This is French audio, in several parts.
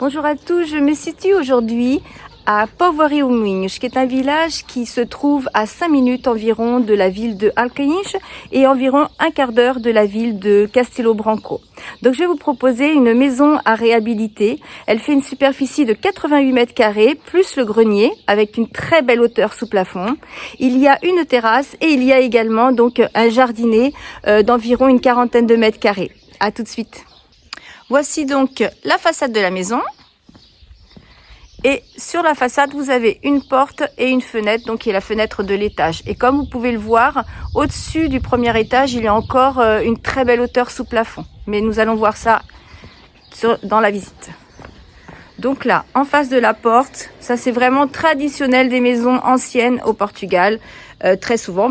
Bonjour à tous, je me situe aujourd'hui à Povoarí-Umiños, qui est un village qui se trouve à 5 minutes environ de la ville de Alcañiz et environ un quart d'heure de la ville de Castelo Branco. Donc je vais vous proposer une maison à réhabiliter. Elle fait une superficie de 88 mètres carrés plus le grenier avec une très belle hauteur sous plafond. Il y a une terrasse et il y a également donc un jardinet d'environ une quarantaine de mètres carrés. À tout de suite. Voici donc la façade de la maison. Et sur la façade, vous avez une porte et une fenêtre, donc qui est la fenêtre de l'étage. Et comme vous pouvez le voir, au-dessus du premier étage, il y a encore une très belle hauteur sous plafond. Mais nous allons voir ça dans la visite. Donc là, en face de la porte, ça c'est vraiment traditionnel des maisons anciennes au Portugal. Très souvent,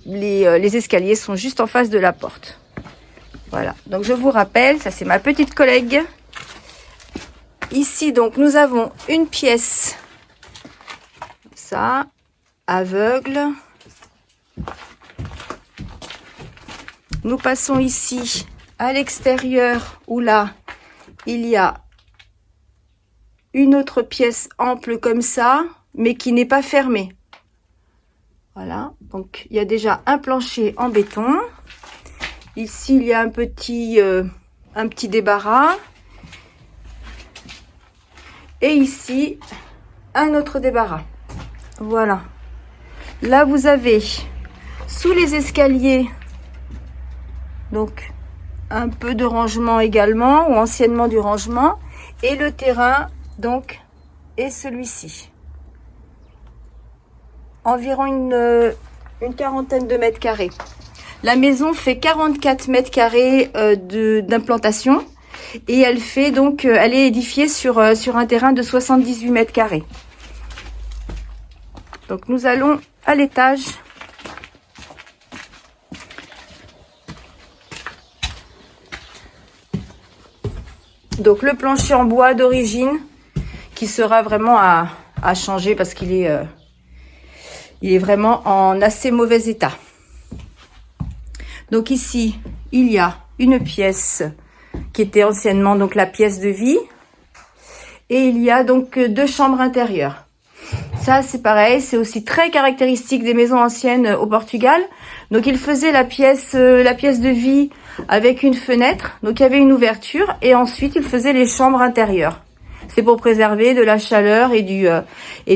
les escaliers sont juste en face de la porte. Voilà, donc je vous rappelle, ça c'est ma petite collègue. Ici, donc, nous avons une pièce, ça, aveugle. Nous passons ici à l'extérieur où là, il y a une autre pièce ample comme ça, mais qui n'est pas fermée. Voilà, donc il y a déjà un plancher en béton. Ici, il y a un petit débarras. Et ici, un autre débarras. Voilà. Là, vous avez sous les escaliers, donc un peu de rangement également, ou anciennement du rangement. Et le terrain, donc, est celui-ci. Environ une quarantaine de mètres carrés. La maison fait 44 mètres carrés d'implantation. Et elle fait donc, elle est édifiée sur un terrain de 78 mètres carrés. Donc nous allons à l'étage. Donc le plancher en bois d'origine qui sera vraiment à changer parce qu'il est vraiment en assez mauvais état. Donc ici, il y a une pièce qui était anciennement donc la pièce de vie. Et il y a donc 2 chambres intérieures. Ça, c'est pareil, c'est aussi très caractéristique des maisons anciennes au Portugal. Donc, il faisait la pièce de vie avec une fenêtre. Donc, il y avait une ouverture. Et ensuite, il faisait les chambres intérieures. C'est pour préserver de la chaleur et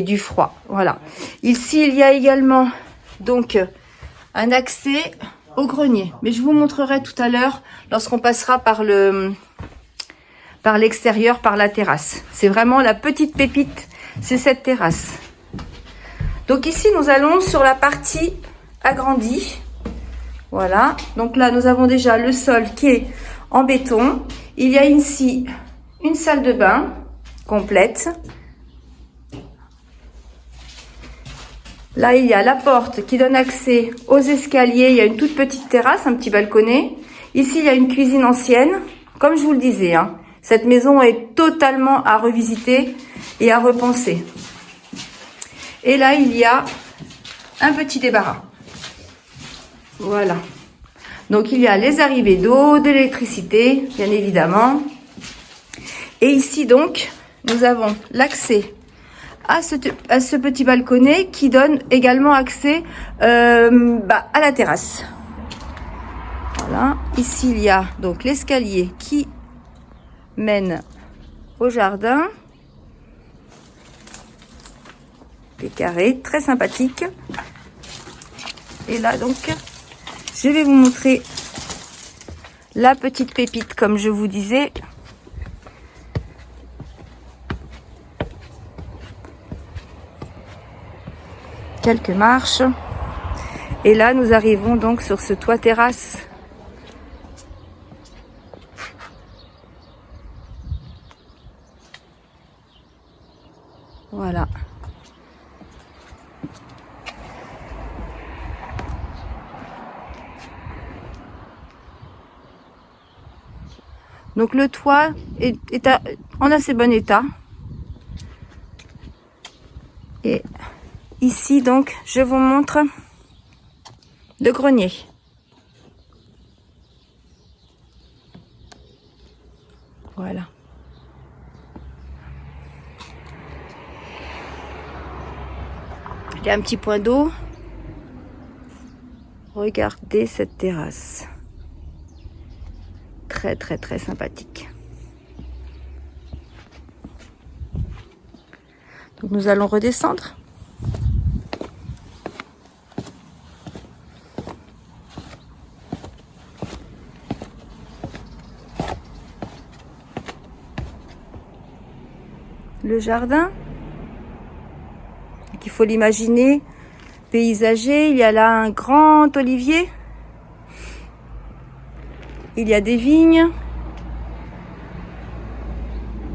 du froid. Voilà. Ici, il y a également donc un accès au grenier. Mais je vous montrerai tout à l'heure lorsqu'on passera par l'extérieur, par la terrasse. C'est vraiment la petite pépite, c'est cette terrasse. Donc ici, nous allons sur la partie agrandie. Voilà. Donc là, nous avons déjà le sol qui est en béton. Il y a ici une salle de bain complète. Là, il y a la porte qui donne accès aux escaliers. Il y a une toute petite terrasse, un petit balconnet. Ici, il y a une cuisine ancienne. Comme je vous le disais, cette maison est totalement à revisiter et à repenser. Et là, il y a un petit débarras. Voilà. Donc, il y a les arrivées d'eau, d'électricité, bien évidemment. Et ici, donc, nous avons l'accès à ce petit balconnet qui donne également accès à la terrasse. Voilà. Ici, il y a donc l'escalier qui mène au jardin. Des carrés très sympathiques. Et là, donc, je vais vous montrer la petite pépite, comme je vous disais. Quelques marches. Et là, nous arrivons donc sur ce toit terrasse. Voilà. Donc le toit est en assez bon état. Et ici, donc, je vous montre le grenier. Voilà. Il y a un petit point d'eau. Regardez cette terrasse. Très très très sympathique. Donc nous allons redescendre. Le jardin, il faut l'imaginer paysager. Il y a là un grand olivier. Il y a des vignes.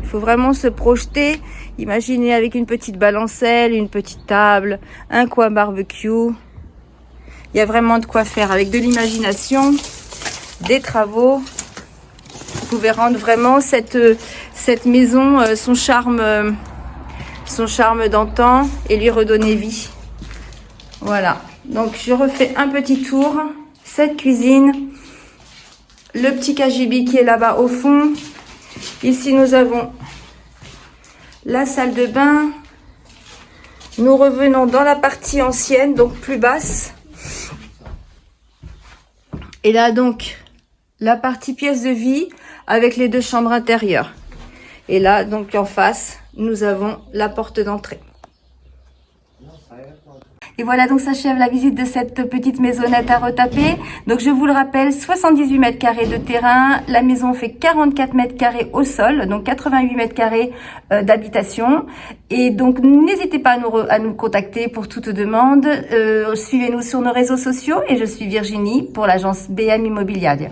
Il faut vraiment se projeter. Imaginez avec une petite balancelle, une petite table, un coin barbecue. Il y a vraiment de quoi faire avec de l'imagination, des travaux. Vous pouvez rendre vraiment cette maison son charme d'antan et lui redonner vie. Voilà, donc je refais un petit tour. Cette cuisine, le petit cagibi qui est là-bas au fond. Ici nous avons la salle de bain. Nous revenons dans la partie ancienne, donc plus basse. Et là donc la partie pièce de vie avec les deux chambres intérieures. Et là donc en face, nous avons la porte d'entrée. Et voilà, donc s'achève la visite de cette petite maisonnette à retaper. Donc je vous le rappelle, 78 mètres carrés de terrain. La maison fait 44 mètres carrés au sol, donc 88 mètres carrés d'habitation. Et donc n'hésitez pas à nous contacter pour toute demande. Suivez-nous sur nos réseaux sociaux et je suis Virginie pour l'agence BM Immobiliare.